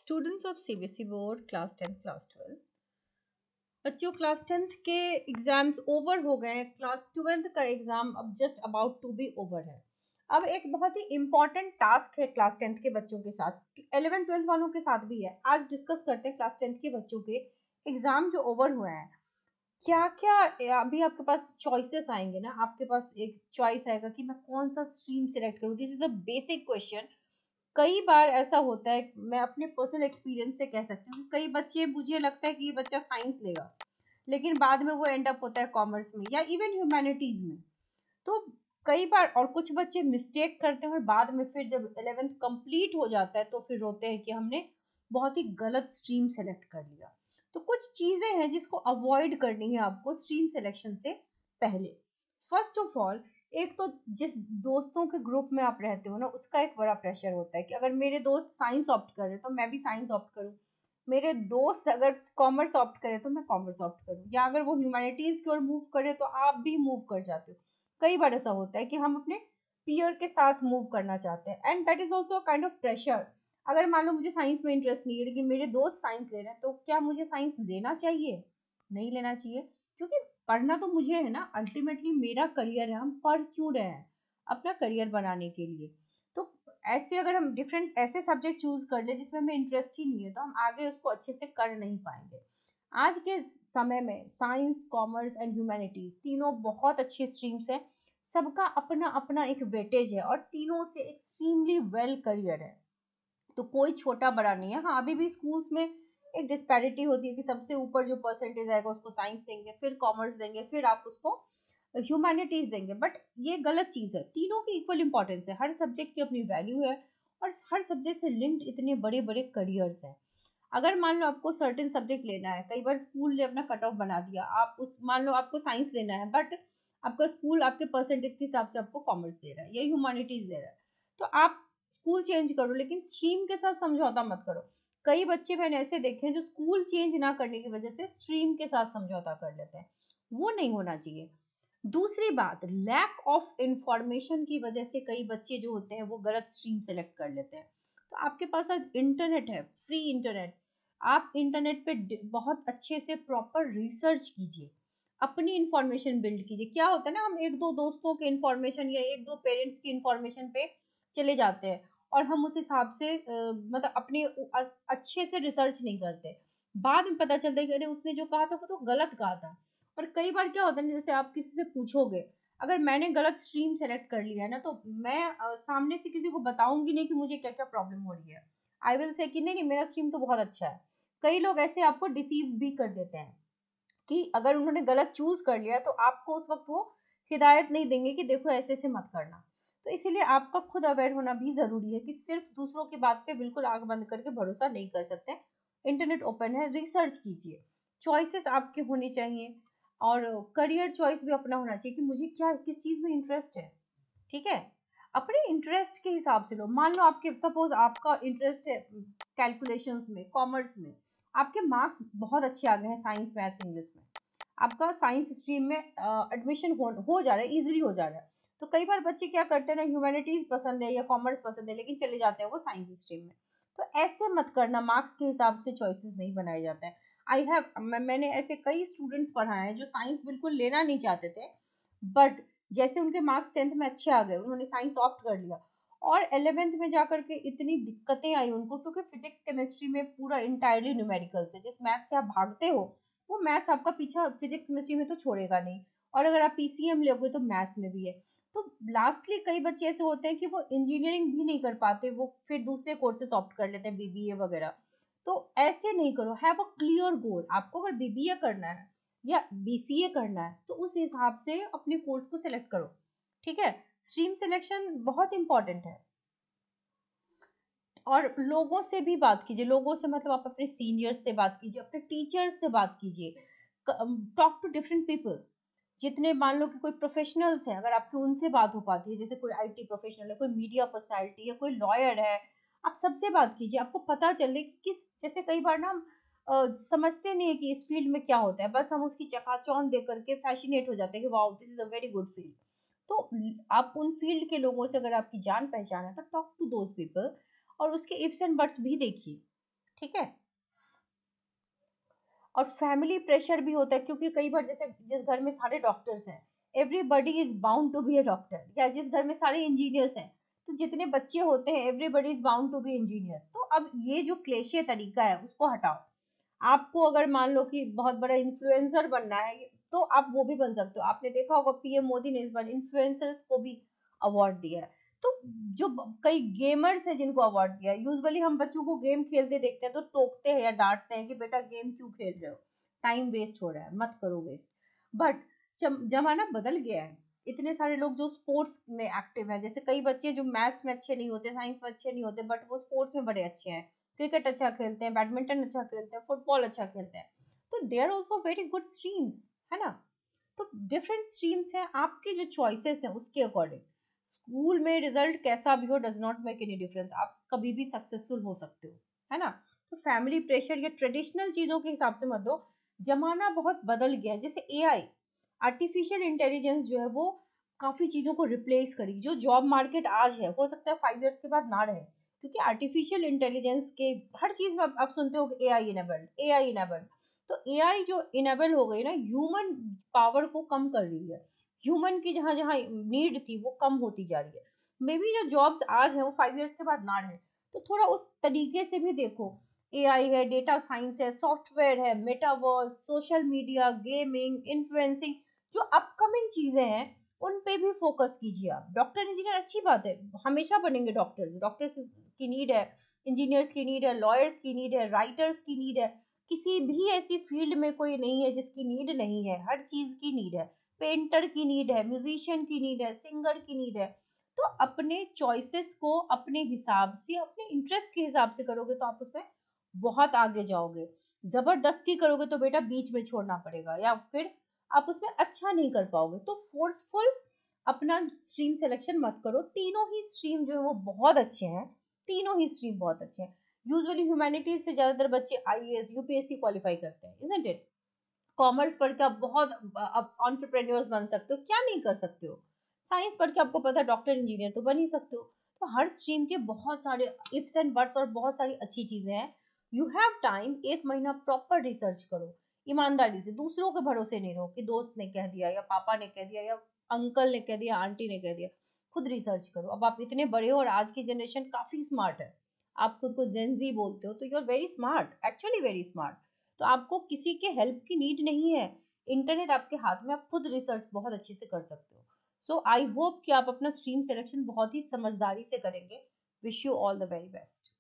Students of CBSE board class 10 class 12। बच्चों, class 10th के exams over हो गए। क्लास 12th का एग्जाम अब just about to be over है। अब एक बहुत ही इंपॉर्टेंट टास्क है क्लास 10th के बच्चों के साथ, 11 12 वालों के साथ भी है। आज डिस्कस करते हैं क्लास 10th के बच्चों के एग्जाम जो ओवर हुए हैं, क्या क्या अभी आपके पास चॉइसेस आएंगे ना। आपके पास एक चॉइस आएगा कि मैं कौन सा स्ट्रीम सिलेक्ट करूँ। This is the basic question. कई बार ऐसा होता है, मैं अपने पर्सनल एक्सपीरियंस से कह सकती हूँ कि कई बच्चे, मुझे लगता है कि ये बच्चा साइंस लेगा, लेकिन बाद में वो एंड अप होता है कॉमर्स में या इवन ह्यूमैनिटीज में। तो कई बार और कुछ बच्चे मिस्टेक करते हैं और बाद में फिर जब 11th कंप्लीट हो जाता है तो फिर रोते हैं कि हमने बहुत ही गलत स्ट्रीम सेलेक्ट कर लिया। तो कुछ चीजें हैं जिसको अवॉइड करनी है आपको स्ट्रीम सिलेक्शन से पहले। फर्स्ट ऑफ ऑल, एक तो जिस दोस्तों के ग्रुप में आप रहते हो ना, उसका एक बड़ा प्रेशर होता है कि अगर मेरे दोस्त साइंस ऑप्ट कर रहे तो मैं भी साइंस ऑप्ट करूं, मेरे दोस्त अगर कॉमर्स ऑप्ट करे तो मैं कॉमर्स ऑप्ट करूं, या अगर वो ह्यूमैनिटीज की ओर मूव करे तो आप भी मूव कर जाते हो। कई बार ऐसा होता है कि हम अपने पीयर के साथ मूव करना चाहते हैं, and that is also kind of pressure. अगर मान लो मुझे साइंस में इंटरेस्ट नहीं है लेकिन मेरे दोस्त साइंस ले रहे हैं, तो क्या मुझे साइंस लेना चाहिए? नहीं लेना चाहिए, क्योंकि पढ़ना तो मुझे है ना। अल्टीमेटली मेरा करियर है, हम पढ़ क्यों रहे हैं? अपना करियर बनाने के लिए। तो ऐसे अगर हम डिफरेंट ऐसे सब्जेक्ट चूज कर ले जिसमें हमें इंटरेस्ट ही नहीं है, तो हम आगे उसको अच्छे से कर नहीं पाएंगे। आज के समय में साइंस, कॉमर्स एंड ह्यूमैनिटीज तीनों बहुत अच्छी स्ट्रीम्स हैं। सबका अपना अपना एक वेटेज है और तीनों से एक्सट्रीमली वेल करियर है। तो कोई छोटा बड़ा नहीं है। हाँ, अभी भी स्कूल्स में एक डिस्पैरिटी होती है कि सबसे ऊपर जो परसेंटेज आएगा उसको साइंस देंगे, फिर कॉमर्स देंगे, फिर आप उसको ह्यूमैनिटीज देंगे। बट ये गलत चीज है। तीनों की इक्वल इंपॉर्टेंस है, हर सब्जेक्ट की अपनी वैल्यू है और हर सब्जेक्ट से लिंक्ड इतने बड़े बड़े करियर्स हैं। अगर मान लो आपको सर्टेन सब्जेक्ट लेना है, कई बार स्कूल ने अपना कट ऑफ बना दिया, आप उस मान लो आपको साइंस लेना है, बट आपका स्कूल आपके परसेंटेज के हिसाब से आपको कॉमर्स दे रहा है या ह्यूमैनिटीज दे रहा है, तो आप स्कूल चेंज करो, लेकिन स्ट्रीम के साथ समझौता मत करो। कई बच्चे मैंने ऐसे देखे हैं जो स्कूल चेंज ना करने की वजह से स्ट्रीम के साथ समझौता कर लेते हैं। वो नहीं होना चाहिए। दूसरी बात, लैक ऑफ इंफॉर्मेशन की वजह से कई बच्चे जो होते हैं वो गलत स्ट्रीम सेलेक्ट कर लेते हैं। तो आपके पास आज इंटरनेट है, फ्री इंटरनेट। आप इंटरनेट पे बहुत अच्छे से प्रॉपर रिसर्च कीजिए, अपनी इंफॉर्मेशन बिल्ड कीजिए। क्या होता है ना, हम एक दो दोस्तों के इंफॉर्मेशन या एक दो पेरेंट्स की इंफॉर्मेशन पे चले जाते हैं और हम उस हिसाब से मतलब अपनी अच्छे से रिसर्च नहीं करते। बाद में पता चलता है कि अरे उसने जो कहा था वो तो गलत कहा था। और कई बार क्या होता है ना, जैसे आप किसी से पूछोगे, अगर मैंने गलत स्ट्रीम सेलेक्ट कर लिया है ना, तो मैं सामने से किसी को बताऊंगी नहीं कि मुझे क्या क्या प्रॉब्लम हो रही है। आई विल से कि नहीं नहीं, मेरा स्ट्रीम तो बहुत अच्छा है। कई लोग ऐसे आपको डिसीव भी कर देते हैं कि अगर उन्होंने गलत चूज कर लिया तो आपको उस वक्त वो हिदायत नहीं देंगे कि देखो ऐसे ऐसे मत करना। तो इसीलिए आपका खुद अवेयर होना भी जरूरी है कि सिर्फ दूसरों की बात पे बिल्कुल आंख बंद करके भरोसा नहीं कर सकते। इंटरनेट ओपन है, रिसर्च कीजिए। चॉइसेस आपके होने चाहिए और करियर चॉइस भी अपना होना चाहिए कि मुझे क्या किस चीज में इंटरेस्ट है। ठीक है, अपने इंटरेस्ट के हिसाब से लो। मान लो आपके, सपोज आपका इंटरेस्ट है कैलकुलेशंस में, कॉमर्स में, आपके मार्क्स बहुत अच्छे आ गए हैं साइंस, मैथ्स, इंग्लिश में, आपका साइंस स्ट्रीम में एडमिशन हो जा रहा है, इजीली हो जा रहा है। तो कई बार बच्चे क्या करते हैं ना, ह्यूमैनिटीज पसंद है या कॉमर्स पसंद है लेकिन चले जाते हैं वो साइंस स्ट्रीम में। तो ऐसे मत करना, मार्क्स के हिसाब से चॉइसेस नहीं बनाए जाते हैं। मैंने ऐसे कई स्टूडेंट्स पढ़ाए हैं जो साइंस बिल्कुल लेना नहीं चाहते थे, बट जैसे उनके मार्क्स 10th में अच्छे आ गए, उन्होंने साइंस ऑप्ट कर लिया और 11th में जाकर के इतनी दिक्कतें आई उनको, क्योंकि फिजिक्स केमिस्ट्री में पूरा इंटायरली न्यूमेरिकल्स है। जिस मैथ से आप भागते हो वो मैथ्स आपका पीछा फिजिक्स केमिस्ट्री में तो छोड़ेगा नहीं, और अगर आप पीसीएम लोगे तो मैथ्स में भी है। तो लास्टली कई बच्चे ऐसे होते हैं कि वो इंजीनियरिंग भी नहीं कर पाते, वो फिर दूसरे कोर्सेज ऑप्ट कर लेते हैं, बीबीए वगैरह। तो ऐसे नहीं करो, हैव अ क्लियर गोल। आपको अगर बीबीए करना है या बीसीए करना है तो उस हिसाब से अपने कोर्स को सिलेक्ट करो। ठीक है, स्ट्रीम सिलेक्शन बहुत इंपॉर्टेंट है। और लोगों से भी बात कीजिए, लोगों से मतलब आप अपने सीनियर्स से बात कीजिए, अपने टीचर्स से बात कीजिए। Talk to different people. जितने मान लो कि कोई प्रोफेशनल्स हैं, अगर आपकी उनसे बात हो पाती है, जैसे कोई आईटी प्रोफेशनल है, कोई मीडिया पर्सनालिटी है, कोई लॉयर है, आप सबसे बात कीजिए। आपको पता चले कि किस, जैसे कई बार ना हम समझते नहीं है कि इस फील्ड में क्या होता है, बस हम उसकी चकाचौंध देख करके फैसिनेट हो जाते हैं कि wow this is a very good field. तो आप उन फील्ड के लोगों से अगर आपकी जान पहचान है तो टॉक टू दोज पीपल और उसके इफ्स एंड बट्स भी देखिए। ठीक है। और फैमिली प्रेशर भी होता है, क्योंकि कई बार जैसे जिस घर में सारे डॉक्टर्स हैं, everybody is bound to be a doctor, या जिस घर में सारे इंजीनियर्स हैं, तो जितने बच्चे होते हैं everybody is bound to be engineer. तो अब ये जो क्लेशे तरीका है उसको हटाओ। आपको अगर मान लो कि बहुत बड़ा इन्फ्लुएंसर बनना है, तो आप वो भी बन सकते हो। आपने देखा होगा पीएम मोदी ने इस बार इन्फ्लुएंसर्स को भी अवार्ड दिया है। तो जो कई गेमर्स हैं जिनको अवार्ड दिया है, यूजुअली हम बच्चों को गेम खेलते देखते हैं तो टोकते हैं या डांटते हैं कि बेटा गेम क्यों खेल रहे हो, टाइम वेस्ट हो रहा है, मत करो वेस्ट। बट जमाना बदल गया है। इतने सारे लोग जो स्पोर्ट्स में एक्टिव हैं, जैसे कई बच्चे जो मैथ्स में अच्छे नहीं होते, साइंस में अच्छे नहीं होते, बट वो स्पोर्ट्स में बड़े अच्छे हैं। क्रिकेट अच्छा खेलते हैं, बैडमिंटन अच्छा खेलते हैं, फुटबॉल अच्छा खेलते हैं। तो they are also very good streams, है ना। तो डिफरेंट स्ट्रीम्स हैं, आपके जो चॉइसेस हैं उसके अकॉर्डिंग। स्कूल में रिजल्ट कैसा भी हो does not make any difference, आप कभी भी सक्सेसफुल हो सकते हो, है ना। तो फैमिली प्रेशर या ट्रेडिशनल चीजों के हिसाब से मत दो। जमाना बहुत बदल गया है, जैसे एआई, आर्टिफिशियल इंटेलिजेंस जो है वो काफी चीजों को रिप्लेस करी। जो जॉब मार्केट आज है, हो सकता है 5 इयर्स के बाद ना रहे, क्योंकि आर्टिफिशियल इंटेलिजेंस के हर चीज में आप सुनते हो एआई इनेबल्ड, एआई इनेबल्ड। तो एआई जो इनेबल हो गई ना, ह्यूमन पावर को कम कर रही है। ह्यूमन की जहां जहां नीड थी वो कम होती जा रही है। मे बी जो जॉब्स आज है वो 5 इयर्स के बाद ना रहे। तो थोड़ा उस तरीके से भी देखो। एआई है, डेटा साइंस है, सॉफ्टवेयर है, metaverse, social media, gaming, influencing, जो अपकमिंग चीजें हैं उन पे भी फोकस कीजिए। आप डॉक्टर इंजीनियर अच्छी बात है, हमेशा बनेंगे डॉक्टर्स, डॉक्टर्स की नीड है, इंजीनियर्स की नीड है, लॉयर्स की नीड है, राइटर्स की नीड है। किसी भी ऐसी फील्ड में कोई नहीं है जिसकी नीड नहीं है, हर चीज की नीड है। पेंटर की नीड है, म्यूजिशियन की नीड है, सिंगर की नीड है। तो अपने चॉइसेस को अपने हिसाब से, अपने इंटरेस्ट के हिसाब से करोगे तो आप उसमें बहुत आगे जाओगे। जबरदस्ती करोगे तो बेटा बीच में छोड़ना पड़ेगा, या फिर आप उसमें अच्छा नहीं कर पाओगे। तो फोर्सफुल अपना स्ट्रीम सिलेक्शन मत करो। तीनों ही स्ट्रीम जो है वो बहुत अच्छे हैं, तीनों ही स्ट्रीम बहुत अच्छे हैं। यूजुअली ह्यूमैनिटीज से ज्यादातर बच्चे आईएएस यूपीएससी क्वालिफाई करते हैं, इजंट इट। कॉमर्स पढ़ के आप बहुत एंटरप्रेन्योर्स बन सकते हो, क्या नहीं कर सकते हो। साइंस पढ़ के आपको पता है डॉक्टर इंजीनियर तो बन ही सकते हो। तो हर स्ट्रीम के बहुत सारे इफ्स एंड बट्स और बहुत सारी अच्छी चीजें हैं। यू हैव टाइम, 1 महीना प्रॉपर रिसर्च करो, ईमानदारी से। दूसरों के भरोसे नहीं रहो कि दोस्त ने कह दिया या पापा ने कह दिया या अंकल ने कह दिया, आंटी ने कह दिया। खुद रिसर्च करो। अब आप इतने बड़े हो और आज की जनरेशन काफी स्मार्ट है। आप खुद को जेनजी बोलते हो, तो you are very smart, actually very smart. तो आपको किसी के हेल्प की नीड नहीं है। इंटरनेट आपके हाथ में, आप खुद रिसर्च बहुत अच्छे से कर सकते हो। सो आई होप कि आप अपना स्ट्रीम सिलेक्शन बहुत ही समझदारी से करेंगे। Wish you all the very best.